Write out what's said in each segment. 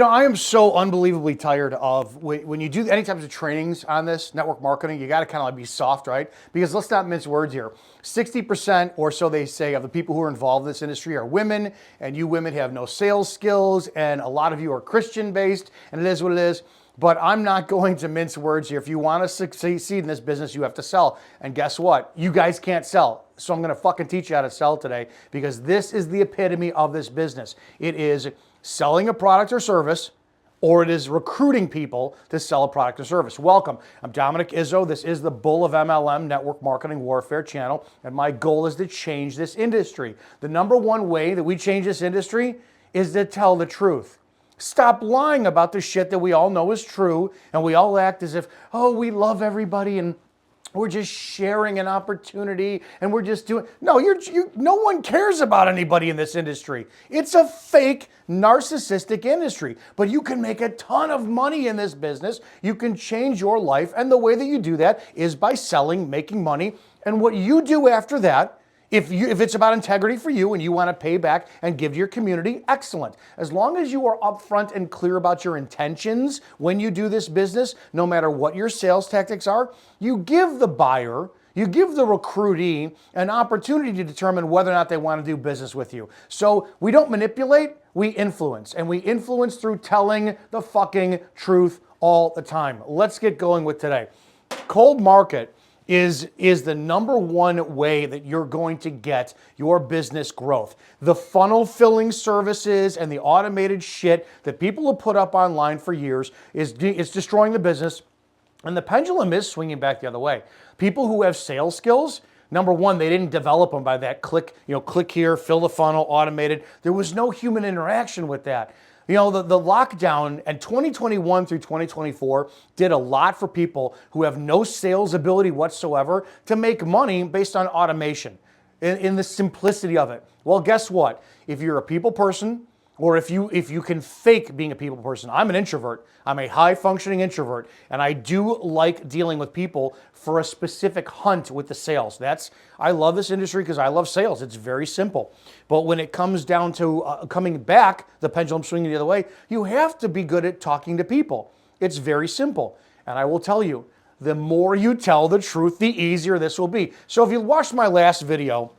I am so unbelievably tired of when you do any types of trainings on this network marketing, you got to kind of like be soft, right? Because let's not mince words here. 60% or so they say of the people who are involved in this industry are women, and you women have no sales skills, and a lot of you are Christian based, and it is what it is. But I'm not going to mince words here. If you want to succeed in this business, you have to sell. And guess what? You guys can't sell. So I'm going to fucking teach you how to sell today, because this is the epitome of this business. It is selling a product or service, or it is recruiting people to sell a product or service. Welcome. I'm Dominic Izzo. This is the Bull of MLM Network Marketing Warfare channel, and my goal is to change this industry. The number one way that we change this industry is to tell the truth. Stop lying about the shit that we all know is true, and we all act as if, oh, we love everybody and we're just sharing an opportunity and we're just doing. No, no one cares about anybody in this industry. It's a fake, narcissistic industry. But you can make a ton of money in this business. You can change your life. And the way that you do that is by selling, making money. And what you do after that, if it's about integrity for you and you want to pay back and give to your community, excellent. As long as you are upfront and clear about your intentions when you do this business, no matter what your sales tactics are, you give the buyer, you give the recruitee an opportunity to determine whether or not they want to do business with you. So we don't manipulate, we influence. And we influence through telling the fucking truth all the time. Let's get going with today. Cold market is the number one way that you're going to get your business growth. The funnel filling services and the automated shit that people have put up online for years is destroying the business, and the pendulum is swinging back the other way. People who have sales skills, number one, they didn't develop them by that click here, fill the funnel, automated. There was no human interaction with that. The lockdown and 2021 through 2024 did a lot for people who have no sales ability whatsoever to make money based on automation in the simplicity of it. Well, guess what? If you're a people person, or if you can fake being a people person. I'm an introvert. I'm a high-functioning introvert, and I do like dealing with people for a specific hunt with the sales. I love this industry because I love sales. It's very simple. But when it comes down to coming back, the pendulum swinging the other way, you have to be good at talking to people. It's very simple. And I will tell you, the more you tell the truth, the easier this will be. So if you watched my last video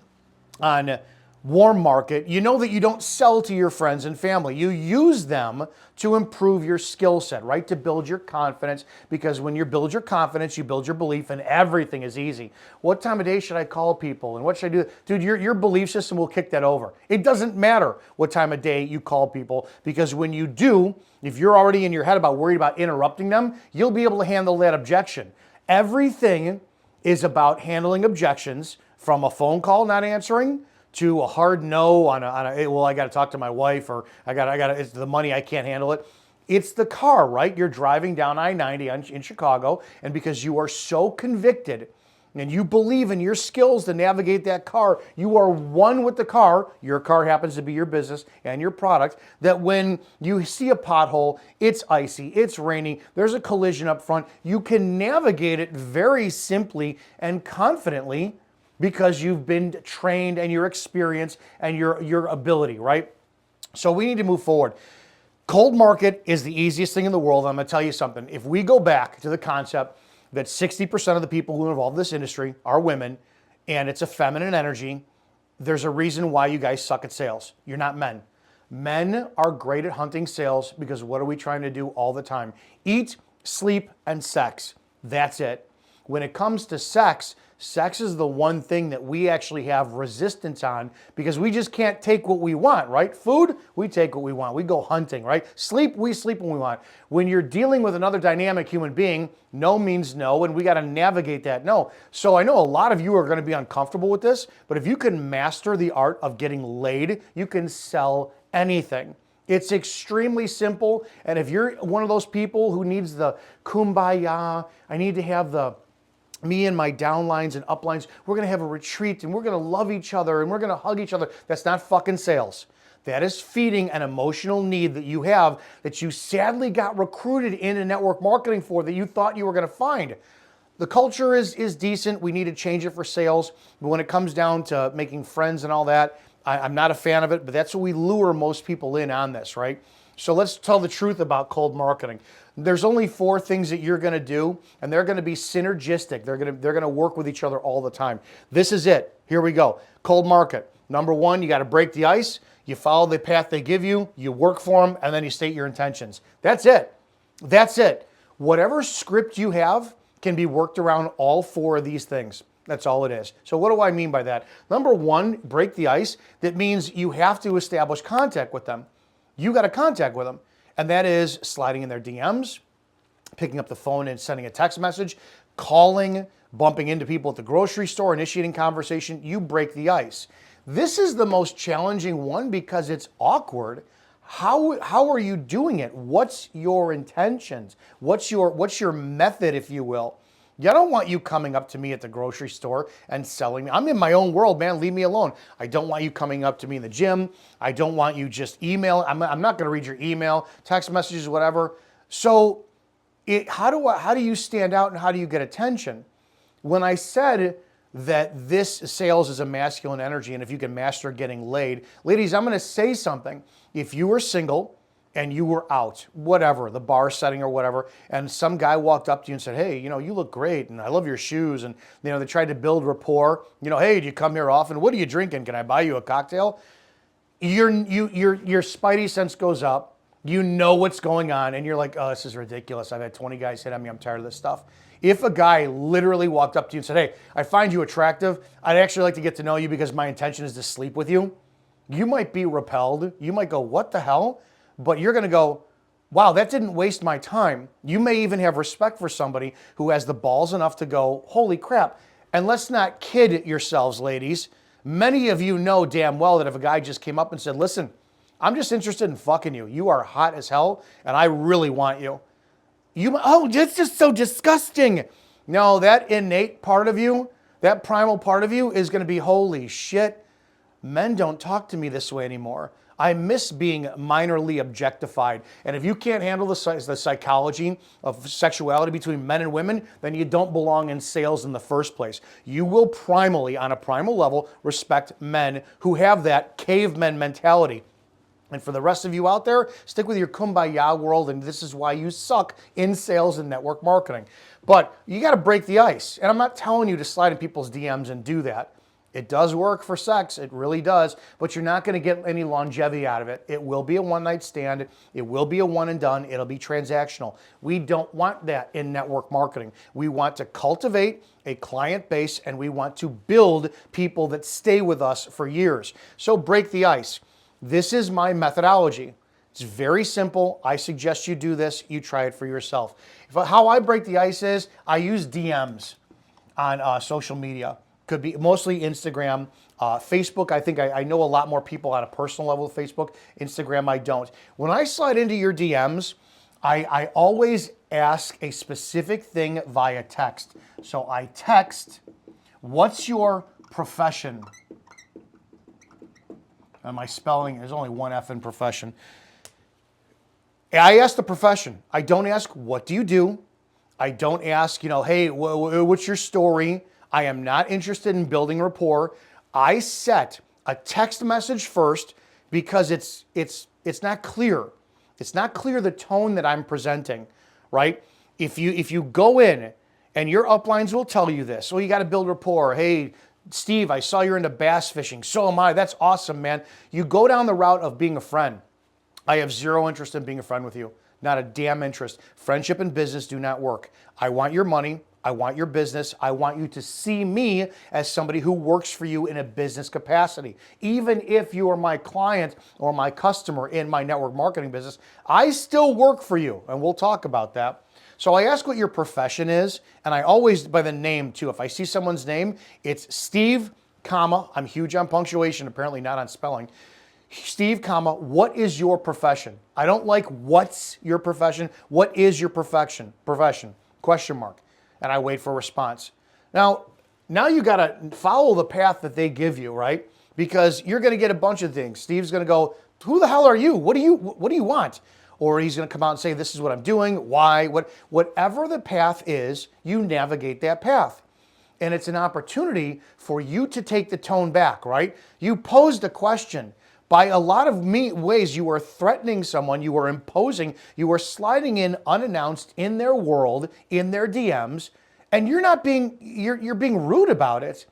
on warm market, you know that you don't sell to your friends and family. You use them to improve your skill set, right? To build your confidence, because when you build your confidence, you build your belief, and everything is easy. What time of day should I call people, and what should I do? Dude, your belief system will kick that over. It doesn't matter what time of day you call people, because when you do, if you're already in your head worried about interrupting them, you'll be able to handle that objection. Everything is about handling objections, from a phone call not answering to a hard no on well, I got to talk to my wife, or it's the money, I can't handle it. It's the car, right? You're driving down I-90 in Chicago, and because you are so convicted and you believe in your skills to navigate that car, you are one with the car. Your car happens to be your business and your product, that when you see a pothole, it's icy, it's raining, there's a collision up front, you can navigate it very simply and confidently, because you've been trained and your experience and your ability, right? So we need to move forward. Cold market is the easiest thing in the world. I'm going to tell you something. If we go back to the concept that 60% of the people who are involved in this industry are women, and it's a feminine energy, there's a reason why you guys suck at sales. You're not men. Men are great at hunting sales, because what are we trying to do all the time? Eat, sleep, and sex. That's it. When it comes to sex is the one thing that we actually have resistance on, because we just can't take what we want, right? Food, we take what we want. We go hunting, right? Sleep, we sleep when we want. When you're dealing with another dynamic human being, no means no, and we got to navigate that no. So I know a lot of you are going to be uncomfortable with this, but if you can master the art of getting laid, you can sell anything. It's extremely simple, and if you're one of those people who needs the kumbaya, I need to have me and my downlines and uplines, we're going to have a retreat and we're going to love each other and we're going to hug each other. That's not fucking sales. That is feeding an emotional need that you have, that you sadly got recruited into network marketing for, that you thought you were going to find. The culture is decent. We need to change it for sales. But when it comes down to making friends and all that, I'm not a fan of it, but that's what we lure most people in on this, right? So let's tell the truth about cold marketing. There's only 4 things that you're going to do, and they're going to be synergistic. They're going to work with each other all the time. This is it. Here we go. Cold market. Number 1, you got to break the ice. You follow the path they give you. You work for them, and then you state your intentions. That's it. That's it. Whatever script you have can be worked around all 4 of these things. That's all it is. So what do I mean by that? Number 1, break the ice. That means you have to establish contact with them. You got to contact with them. And that is sliding in their DMs, picking up the phone and sending a text message, calling, bumping into people at the grocery store, initiating conversation. You break the ice. This is the most challenging one because it's awkward. How are you doing it? What's your intentions? What's your method, if you will? I don't want you coming up to me at the grocery store and selling me. I'm in my own world, man. Leave me alone. I don't want you coming up to me in the gym. I don't want you just email. I'm not going to read your email, text messages, whatever. So how do you stand out and how do you get attention? When I said that this sales is a masculine energy and if you can master getting laid, ladies, I'm going to say something. If you were single and you were out, whatever, the bar setting or whatever, and some guy walked up to you and said, hey, you look great, and I love your shoes, and they tried to build rapport, hey, do you come here often? What are you drinking? Can I buy you a cocktail? Your spidey sense goes up, you know what's going on, and you're like, oh, this is ridiculous. I've had 20 guys hit on me, I'm tired of this stuff. If a guy literally walked up to you and said, hey, I find you attractive, I'd actually like to get to know you because my intention is to sleep with you, you might be repelled. You might go, what the hell? But you're going to go, wow, that didn't waste my time. You may even have respect for somebody who has the balls enough to go, holy crap. And let's not kid yourselves, ladies. Many of you know damn well that if a guy just came up and said, listen, I'm just interested in fucking you. You are hot as hell, and I really want you. Oh, that's just so disgusting. No, that innate part of you, that primal part of you is going to be, holy shit, men don't talk to me this way anymore. I miss being minorly objectified. And if you can't handle the psychology of sexuality between men and women, then you don't belong in sales in the first place. You will primally, on a primal level, respect men who have that caveman mentality. And for the rest of you out there, stick with your kumbaya world, and this is why you suck in sales and network marketing. But you got to break the ice. And I'm not telling you to slide in people's DMs and do that. It does work for sex, it really does, but you're not going to get any longevity out of it. It will be a one-night stand, it will be a one and done, it'll be transactional. We don't want that in network marketing. We want to cultivate a client base and we want to build people that stay with us for years. So break the ice. This is my methodology. It's very simple. I suggest you do this, you try it for yourself. How I break the ice is I use DMs on social media. Could be mostly Instagram, Facebook. I think I know a lot more people on a personal level with Facebook. Instagram, I don't. When I slide into your DMs, I always ask a specific thing via text. So I text, what's your profession? And my spelling, there's only one F in profession. I ask the profession. I don't ask, what do you do? I don't ask, hey, what's your story? I am not interested in building rapport. I set a text message first because it's not clear. It's not clear the tone that I'm presenting, right? If you go in and your uplines will tell you this, you got to build rapport. Hey, Steve, I saw you're into bass fishing. So am I. That's awesome, man. You go down the route of being a friend. I have zero interest in being a friend with you. Not a damn interest. Friendship and business do not work. I want your money. I want your business. I want you to see me as somebody who works for you in a business capacity. Even if you are my client or my customer in my network marketing business, I still work for you, and we'll talk about that. So I ask what your profession is, and I always, by the name too, if I see someone's name, it's Steve, comma, I'm huge on punctuation, apparently not on spelling, Steve, comma, what is your profession? I don't like what's your profession, what is your profession, question mark. And I wait for a response. Now you got to follow the path that they give you, right? Because you're going to get a bunch of things. Steve's going to go, who the hell are you? What do you want? Or he's going to come out and say, this is what I'm doing, why, whatever the path is, you navigate that path. And it's an opportunity for you to take the tone back, right? You posed a question, By a lot of ways, you are threatening someone, you are imposing, you are sliding in unannounced in their world, in their DMs, and you're being rude about it.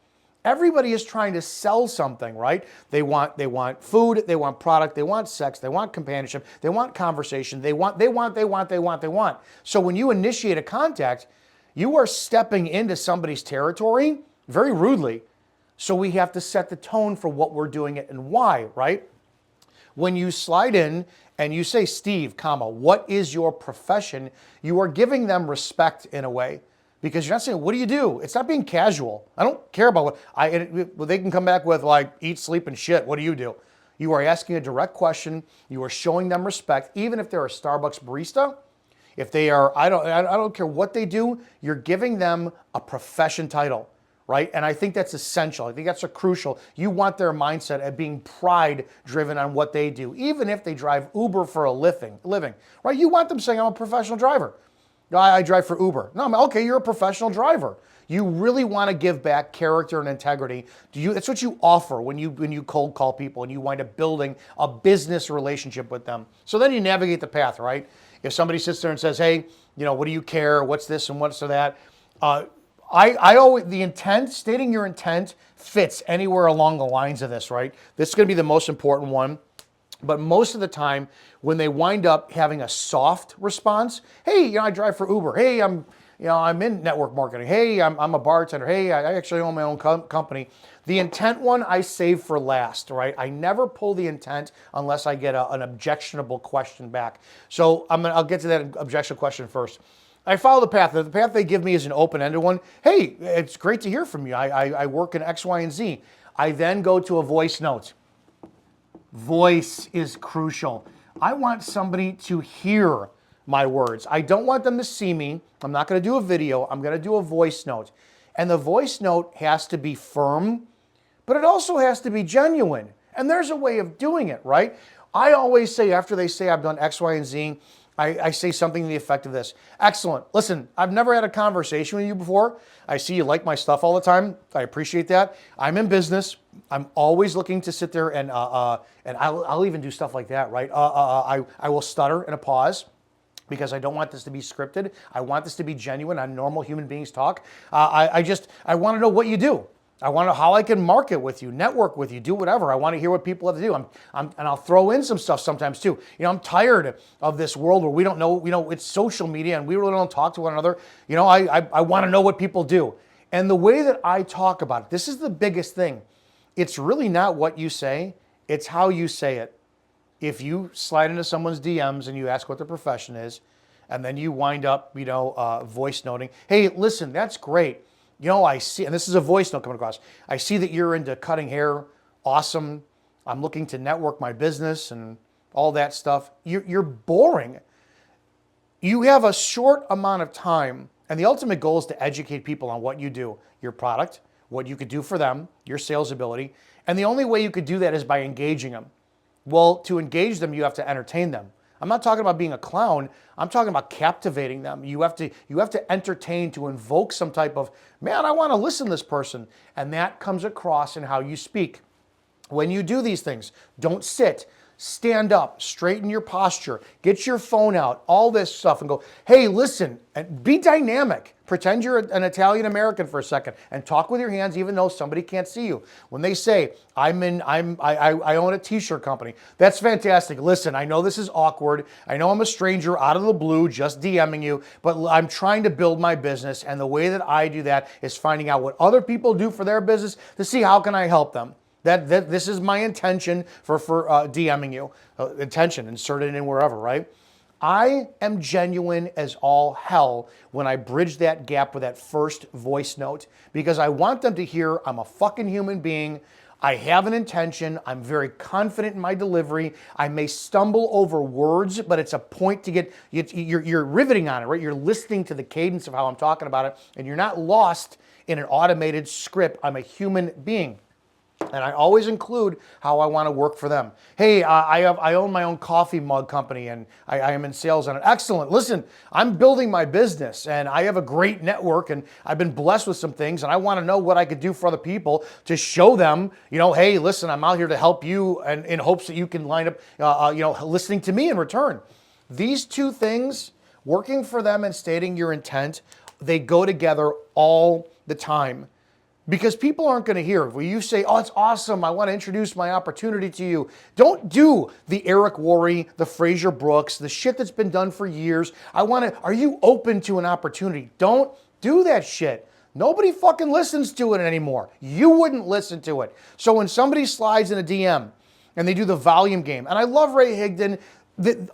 Everybody is trying to sell something, right? They want food, they want product, they want sex, they want companionship, they want conversation, they want. So when you initiate a contact, you are stepping into somebody's territory very rudely. So we have to set the tone for what we're doing it and why, right? When you slide in and you say, Steve, comma, what is your profession? You are giving them respect in a way. Because you're not saying, what do you do? It's not being casual. I don't care about what they can come back with, like, eat, sleep, and shit. What do you do? You are asking a direct question. You are showing them respect, even if they're a Starbucks barista. If they are, I don't care what they do, you're giving them a profession title, right? And I think that's essential. I think that's crucial. You want their mindset of being pride driven on what they do, even if they drive Uber for a living, right? You want them saying, I'm a professional driver. I drive for Uber. No, okay, you're a professional driver. You really want to give back character and integrity. That's what you offer when you cold call people and you wind up building a business relationship with them. So then you navigate the path, right? If somebody sits there and says, hey, what do you care? What's this and what's that? I always, the intent, stating your intent fits anywhere along the lines of this, right? This is going to be the most important one. But most of the time, when they wind up having a soft response, hey, I drive for Uber. Hey, I'm in network marketing. Hey, I'm a bartender. Hey, I actually own my own company. The intent one I save for last, right? I never pull the intent unless I get an objectionable question back. So I'll get to that objectionable question first. I follow the path. The path they give me is an open-ended one. Hey, it's great to hear from you. I work in X, Y, and Z. I then go to a voice note. Voice is crucial. I want somebody to hear my words. I don't want them to see me. I'm not going to do a video. I'm going to do a voice note. And the voice note has to be firm, but it also has to be genuine. And there's a way of doing it, right? I always say, after they say I've done X, Y, and Z, I say something to the effect of this. Excellent. Listen, I've never had a conversation with you before. I see you like my stuff all the time. I appreciate that. I'm in business. I'm always looking to sit there and I'll even do stuff like that, right? I will stutter in a pause because I don't want this to be scripted. I want this to be genuine. On normal human beings talk. I want to know what you do. I want to know how I can market with you, network with you, do whatever. I want to hear what people have to do. And I'll throw in some stuff sometimes too. I'm tired of this world where we don't know, it's social media and we really don't talk to one another. I want to know what people do. And the way that I talk about it, this is the biggest thing. It's really not what you say, it's how you say it. If you slide into someone's DMs and you ask what their profession is, and then you wind up, voice noting, hey, listen, that's great. I see, and this is a voice note coming across, I see that you're into cutting hair. Awesome. I'm looking to network my business and all that stuff. You're boring. You have a short amount of time, and the ultimate goal is to educate people on what you do, your product, what you could do for them, your sales ability. And the only way you could do that is by engaging them. Well, to engage them, you have to entertain them. I'm not talking about being a clown. I'm talking about captivating them. You have to entertain, to invoke some type of, man, I want to listen to this person. And that comes across in how you speak. When you do these things, don't sit. Stand up, straighten your posture, get your phone out, all this stuff, and go, hey, listen, and be dynamic. Pretend you're an Italian American for a second and talk with your hands even though somebody can't see you. When they say, I own a t-shirt company, that's fantastic. Listen, I know this is awkward. I know I'm a stranger out of the blue just DMing you, but I'm trying to build my business, and the way that I do that is finding out what other people do for their business to see how can I help them. This is my intention for DMing you. Intention, insert it in wherever, right? I am genuine as all hell when I bridge that gap with that first voice note, because I want them to hear I'm a fucking human being. I have an intention. I'm very confident in my delivery. I may stumble over words, but it's a point to get, you're riveting on it, right? You're listening to the cadence of how I'm talking about it, and you're not lost in an automated script. I'm a human being. And I always include how I want to work for them. Hey, I own my own coffee mug company and I am in sales on it. Excellent. Listen, I'm building my business and I have a great network and I've been blessed with some things and I want to know what I could do for other people to show them, hey, listen, I'm out here to help you and in hopes that you can line up, listening to me in return. These two things, working for them and stating your intent, they go together all the time. Because people aren't going to hear it. When you say, oh, it's awesome, I want to introduce my opportunity to you. Don't do the Eric Worre, the Fraser Brooks, the shit that's been done for years. Are you open to an opportunity? Don't do that shit. Nobody fucking listens to it anymore. You wouldn't listen to it. So when somebody slides in a DM and they do the volume game, and I love Ray Higdon,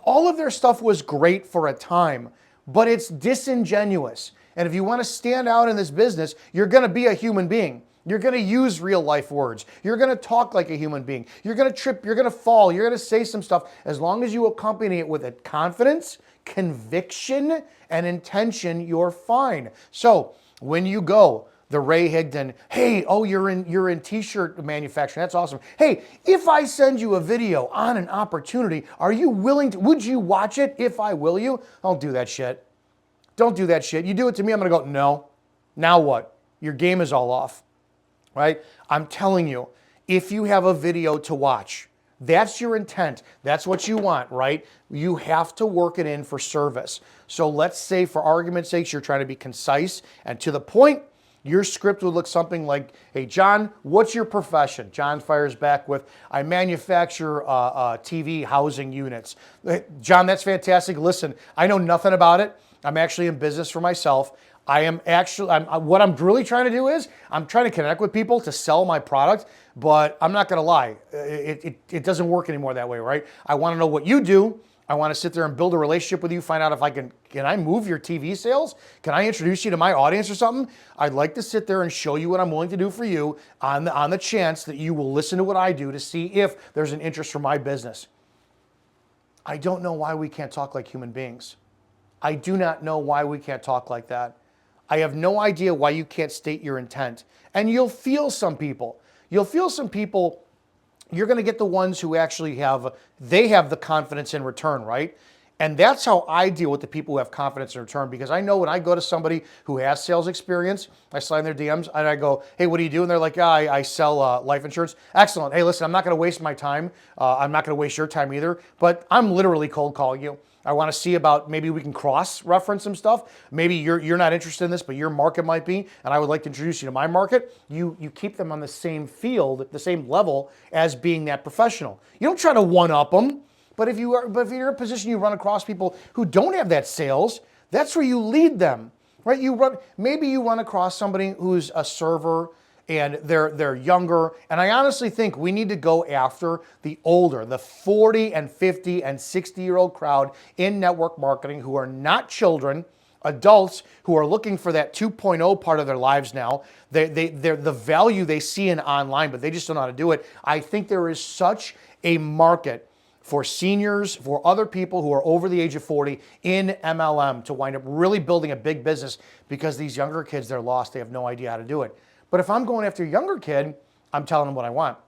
all of their stuff was great for a time, but it's disingenuous. And if you want to stand out in this business, you're going to be a human being. You're going to use real life words. You're going to talk like a human being. You're going to trip. You're going to fall. You're going to say some stuff. As long as you accompany it with a confidence, conviction, and intention, you're fine. So when you go, the Ray Higdon, hey, oh, you're in t-shirt manufacturing. That's awesome. Hey, if I send you a video on an opportunity, are you willing to, would you watch it if I will you? Don't do that shit. Don't do that shit. You do it to me, I'm going to go, no. Now what? Your game is all off, right? I'm telling you, if you have a video to watch, that's your intent. That's what you want, right? You have to work it in for service. So let's say, for argument's sake, you're trying to be concise and to the point. Your script would look something like, hey, John, what's your profession? John fires back with, I manufacture TV housing units. John, that's fantastic. Listen, I know nothing about it. I'm actually in business for myself. What I'm really trying to do is I'm trying to connect with people to sell my product, but I'm not going to lie. It doesn't work anymore that way, right? I want to know what you do. I want to sit there and build a relationship with you, find out if can I move your TV sales? Can I introduce you to my audience or something? I'd like to sit there and show you what I'm willing to do for you on the chance that you will listen to what I do to see if there's an interest for my business. I don't know why we can't talk like human beings. I do not know why we can't talk like that. I have no idea why you can't state your intent. And you'll feel some people. You're going to get the ones who actually have the confidence in return, right? And that's how I deal with the people who have confidence in return, because I know when I go to somebody who has sales experience, I slide in their DMs and I go, hey, what do you do? And they're like, yeah, I sell life insurance. Excellent. Hey, listen, I'm not going to waste my time. I'm not going to waste your time either, but I'm literally cold calling you. I want to see about maybe we can cross-reference some stuff. Maybe you're not interested in this, but your market might be, and I would like to introduce you to my market. You keep them on the same field, the same level as being that professional. You don't try to one-up them, but if you're in a position you run across people who don't have that sales, that's where you lead them, right? Maybe you run across somebody who's a server and they're younger. And I honestly think we need to go after the older, the 40 and 50 and 60-year-old crowd in network marketing who are not children, adults who are looking for that 2.0 part of their lives now. They're the value they see in online, but they just don't know how to do it. I think there is such a market for seniors, for other people who are over the age of 40 in MLM to wind up really building a big business, because these younger kids, they're lost. They have no idea how to do it. But if I'm going after a younger kid, I'm telling them what I want.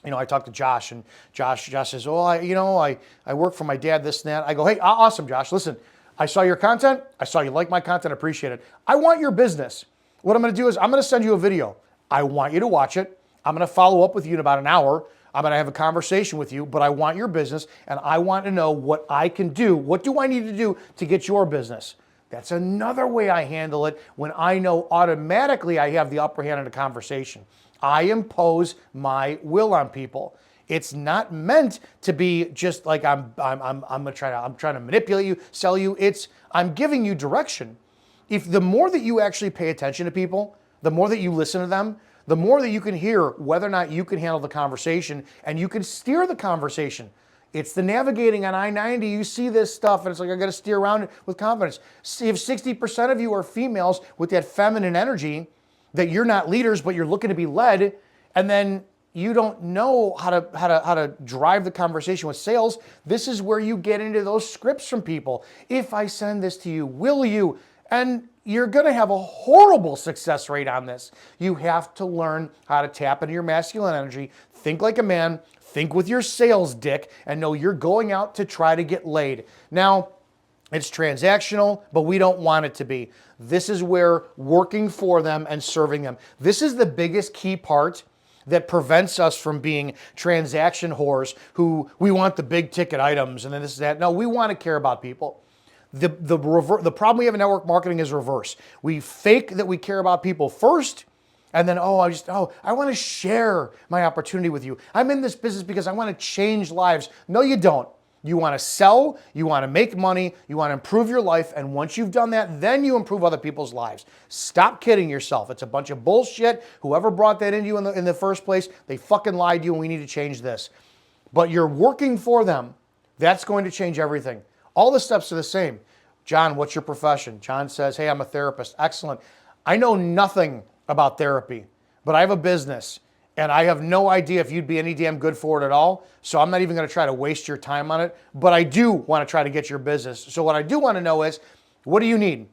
I talked to Josh, and Josh says, oh, I work for my dad, this and that. I go, hey, awesome, Josh. Listen, I saw your content. I saw you like my content. I appreciate it. I want your business. What I'm going to do is I'm going to send you a video. I want you to watch it. I'm going to follow up with you in about an hour. I'm going to have a conversation with you, but I want your business, and I want to know what I can do. What do I need to do to get your business? That's another way I handle it when I know automatically I have the upper hand in a conversation. I impose my will on people. It's not meant to be just like I'm trying to manipulate you, sell you. I'm giving you direction. If the more that you actually pay attention to people, the more that you listen to them, the more that you can hear whether or not you can handle the conversation and you can steer the conversation. It's the navigating on I-90. You see this stuff, and it's like, I got to steer around it with confidence. See, if 60% of you are females with that feminine energy, that you're not leaders, but you're looking to be led, and then you don't know how to drive the conversation with sales, this is where you get into those scripts from people. If I send this to you, will you? And you're going to have a horrible success rate on this. You have to learn how to tap into your masculine energy, think like a man, think with your sales dick, and know you're going out to try to get laid. Now, it's transactional, but we don't want it to be. This is where working for them and serving them. This is the biggest key part that prevents us from being transaction whores who we want the big ticket items and then this and that. No, we want to care about people. The problem we have in network marketing is reverse. We fake that we care about people first, and then, I want to share my opportunity with you. I'm in this business because I want to change lives. No, you don't. You want to sell, you want to make money, you want to improve your life, and once you've done that, then you improve other people's lives. Stop kidding yourself. It's a bunch of bullshit. Whoever brought that into you in the first place, they fucking lied to you, and we need to change this. But you're working for them. That's going to change everything. All the steps are the same. John, what's your profession? John says, hey, I'm a therapist. Excellent. I know nothing about therapy, but I have a business. And I have no idea if you'd be any damn good for it at all. So I'm not even going to try to waste your time on it. But I do want to try to get your business. So what I do want to know is, what do you need?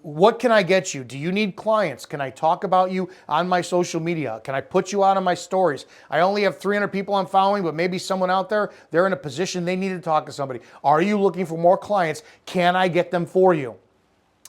What can I get you? Do you need clients? Can I talk about you on my social media? Can I put you out on my stories? I only have 300 people I'm following, but maybe someone out there, they're in a position they need to talk to somebody. Are you looking for more clients? Can I get them for you?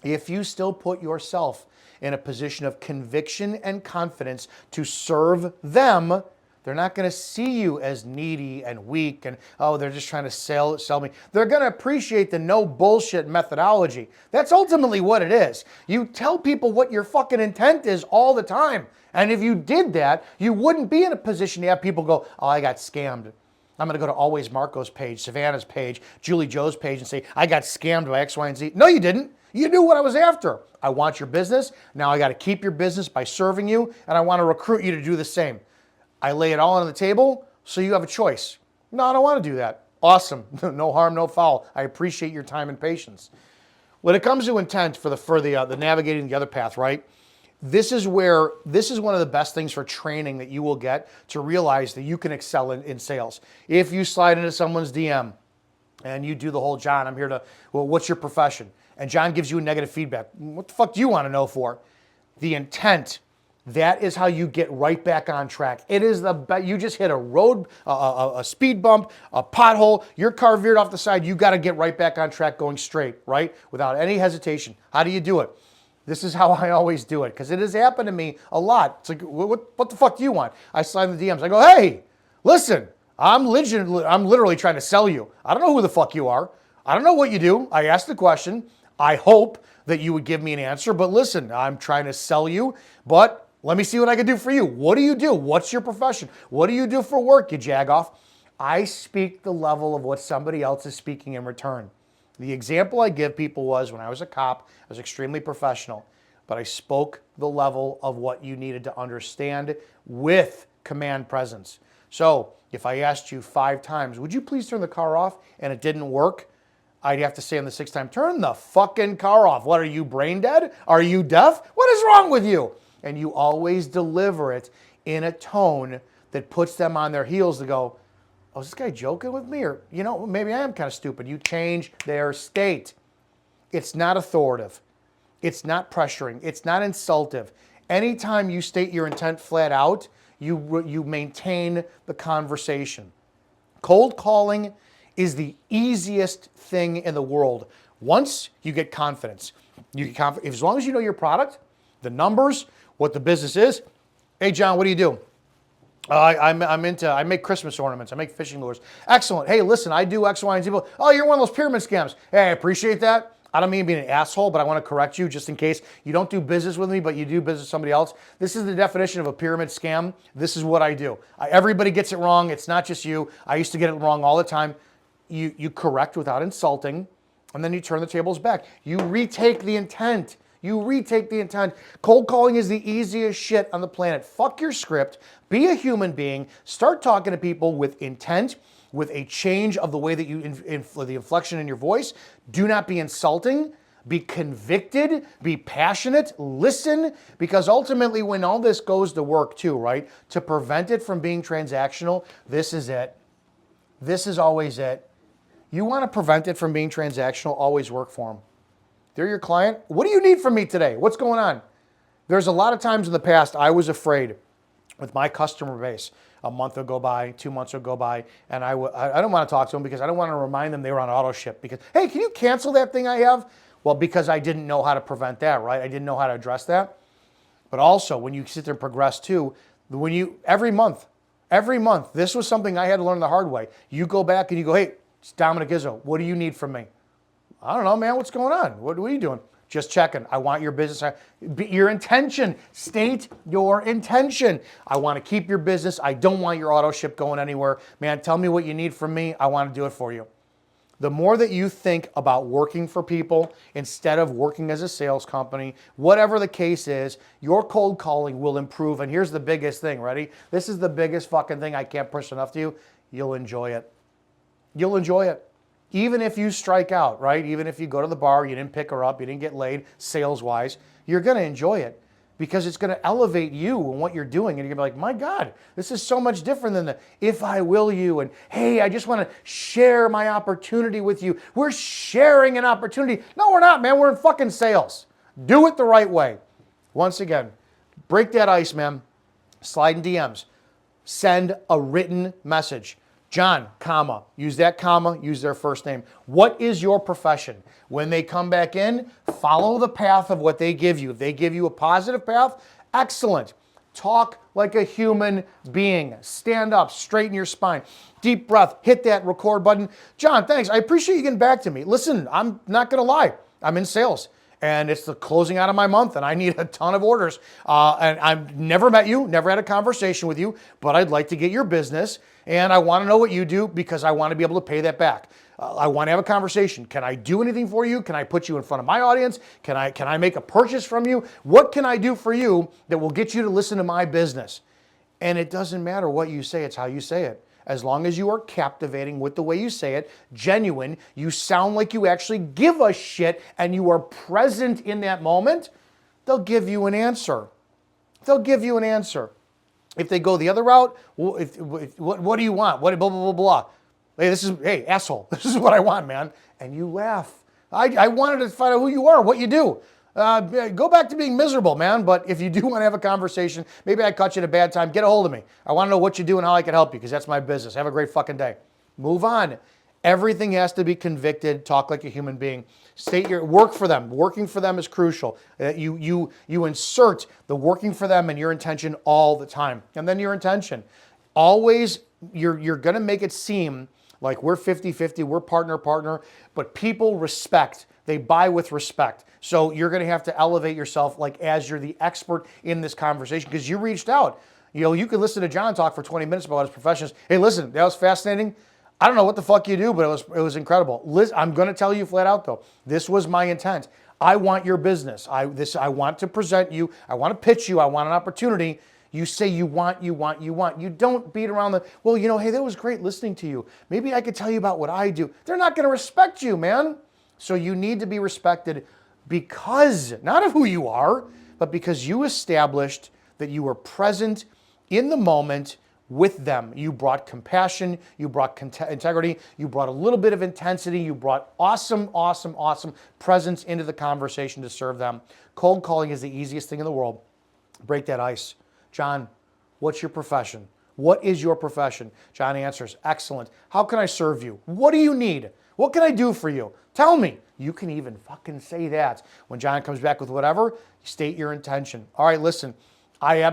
If you still put yourself in a position of conviction and confidence to serve them, they're not going to see you as needy and weak and, they're just trying to sell me. They're going to appreciate the no bullshit methodology. That's ultimately what it is. You tell people what your fucking intent is all the time. And if you did that, you wouldn't be in a position to have people go, I got scammed. I'm going to go to Always Marco's page, Savannah's page, Julie Joe's page and say, I got scammed by X, Y, and Z. No, you didn't. You knew what I was after. I want your business. Now I got to keep your business by serving you, and I want to recruit you to do the same. I lay it all on the table, so you have a choice. No, I don't want to do that. Awesome. No harm, no foul. I appreciate your time and patience. When it comes to intent for the navigating the other path, right? This is one of the best things for training that you will get to realize that you can excel in sales. If you slide into someone's DM and you do the whole, John, I'm here to, what's your profession? And John gives you negative feedback. What the fuck do you want to know for? The intent. That is how you get right back on track. It is you just hit a road, a speed bump, a pothole, your car veered off the side, you got to get right back on track going straight, right? Without any hesitation. How do you do it? This is how I always do it, because it has happened to me a lot. It's like, what the fuck do you want? I slide in the DMs. I go, hey, listen, I'm literally trying to sell you. I don't know who the fuck you are. I don't know what you do. I asked the question. I hope that you would give me an answer, but listen, I'm trying to sell you, but let me see what I can do for you. What do you do? What's your profession? What do you do for work, you jagoff? I speak the level of what somebody else is speaking in return. The example I give people was when I was a cop, I was extremely professional, but I spoke the level of what you needed to understand with command presence. So if I asked you 5 times, would you please turn the car off, and it didn't work, I'd have to say on the 6th time, turn the fucking car off. What, are you brain dead? Are you deaf? What is wrong with you? And you always deliver it in a tone that puts them on their heels to go, is this guy joking with me? Or, maybe I am kind of stupid. You change their state. It's not authoritative. It's not pressuring. It's not insultive. Anytime you state your intent flat out, you maintain the conversation. Cold calling is the easiest thing in the world. Once you get confidence, as long as you know your product, the numbers, what the business is. Hey, John, what do you do? I make Christmas ornaments. I make fishing lures. Excellent. Hey, listen, I do X, Y, and Z. Oh, you're one of those pyramid scams. Hey, I appreciate that. I don't mean being an asshole, but I want to correct you just in case you don't do business with me, but you do business with somebody else. This is the definition of a pyramid scam. This is what I do. Everybody gets it wrong. It's not just you. I used to get it wrong all the time. You correct without insulting, and then you turn the tables back. You retake the intent. Cold calling is the easiest shit on the planet. Fuck your script. Be a human being. Start talking to people with intent, with a change of the way that you, the inflection in your voice. Do not be insulting. Be convicted. Be passionate. Listen. Because ultimately, when all this goes to work too, right, to prevent it from being transactional, this is it. This is always it. You want to prevent it from being transactional, always work for them. They're your client. What do you need from me today? What's going on? There's a lot of times in the past I was afraid with my customer base. A month would go by, 2 months would go by, and I don't want to talk to them because I don't want to remind them they were on auto ship. Because, hey, can you cancel that thing I have? Well, because I didn't know how to prevent that, right? I didn't know how to address that. But also, when you sit there and progress too, every month, this was something I had to learn the hard way. You go back and you go, hey, it's Dominic Izzo, what do you need from me? I don't know, man, what's going on? What are you doing? Just checking. I want your business. Your intention. State your intention. I want to keep your business. I don't want your auto ship going anywhere. Man, tell me what you need from me. I want to do it for you. The more that you think about working for people instead of working as a sales company, whatever the case is, your cold calling will improve. And here's the biggest thing, ready? This is the biggest fucking thing I can't push enough to you. You'll enjoy it. You'll enjoy it. Even if you strike out, right? Even if you go to the bar, you didn't pick her up, you didn't get laid sales-wise, you're going to enjoy it because it's going to elevate you and what you're doing. And you're going to be like, my God, this is so much different than the if I will you and hey, I just want to share my opportunity with you. We're sharing an opportunity. No, we're not, man. We're in fucking sales. Do it the right way. Once again, break that ice, man. Slide in DMs. Send a written message. John, comma, use that comma, use their first name. What is your profession? When they come back in, follow the path of what they give you. If they give you a positive path, excellent. Talk like a human being. Stand up, straighten your spine. Deep breath, hit that record button. John, thanks. I appreciate you getting back to me. Listen, I'm not going to lie. I'm in sales. And it's the closing out of my month, and I need a ton of orders. And I've never met you, never had a conversation with you, but I'd like to get your business, and I want to know what you do because I want to be able to pay that back. I want to have a conversation. Can I do anything for you? Can I put you in front of my audience? Can I make a purchase from you? What can I do for you that will get you to listen to my business? And it doesn't matter what you say, it's how you say it. As long as you are captivating with the way you say it, genuine, you sound like you actually give a shit and you are present in that moment, they'll give you an answer. They'll give you an answer. If they go the other route, what do you want? What blah, blah, blah, blah. Hey, asshole, this is what I want, man. And you laugh. I wanted to find out who you are, what you do. Go back to being miserable, man. But if you do want to have a conversation, maybe I caught you at a bad time, get a hold of me. I want to know what you do and how I can help you because that's my business. Have a great fucking day. Move on. Everything has to be convicted. Talk like a human being. Work for them. Working for them is crucial. You insert the working for them and your intention all the time. And then your intention. Always, you're going to make it seem like we're 50-50, we're partner, but people respect. They buy with respect. So you're going to have to elevate yourself like as you're the expert in this conversation because you reached out. You know, you could listen to John talk for 20 minutes about his professions. Hey, listen, that was fascinating. I don't know what the fuck you do, but it was incredible. I'm going to tell you flat out though, this was my intent. I want your business. I want to present you. I want to pitch you. I want an opportunity. You say you want. You don't beat around well, hey, that was great listening to you. Maybe I could tell you about what I do. They're not going to respect you, man. So you need to be respected because, not of who you are, but because you established that you were present in the moment with them. You brought compassion, you brought integrity, you brought a little bit of intensity, you brought awesome presence into the conversation to serve them. Cold calling is the easiest thing in the world. Break that ice. John, what's your profession? What is your profession? John answers, excellent. How can I serve you? What do you need? What can I do for you? Tell me. You can even fucking say that. When John comes back with whatever, state your intention. All right, listen, I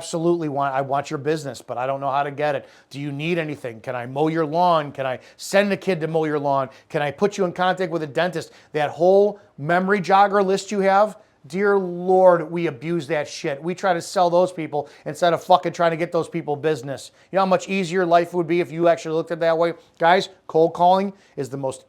want your business, but I don't know how to get it. Do you need anything? Can I mow your lawn? Can I send a kid to mow your lawn? Can I put you in contact with a dentist? That whole memory jogger list you have, dear Lord, we abuse that shit. We try to sell those people instead of fucking trying to get those people business. You know how much easier life would be if you actually looked at it that way? Guys, cold calling is the most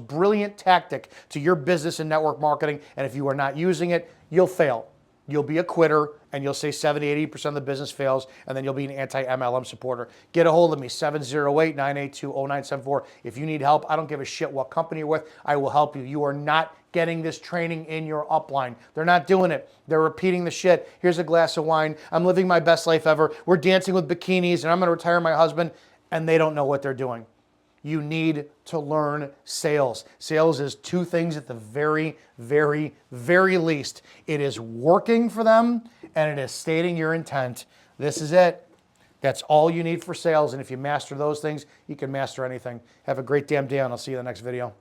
brilliant tactic to your business and network marketing. And if you are not using it, you'll fail. You'll be a quitter and you'll say 70-80% of the business fails and then you'll be an anti-MLM supporter. Get a hold of me, 708-982-0974. If you need help, I don't give a shit what company you're with. I will help you. You are not getting this training in your upline. They're not doing it. They're repeating the shit. Here's a glass of wine. I'm living my best life ever. We're dancing with bikinis and I'm going to retire my husband. And they don't know what they're doing. you need to learn sales. Sales is two things at the very, very, very least. It is working for them and it is stating your intent. This is it. That's all you need for sales. And if you master those things, you can master anything. Have a great damn day and I'll see you in the next video.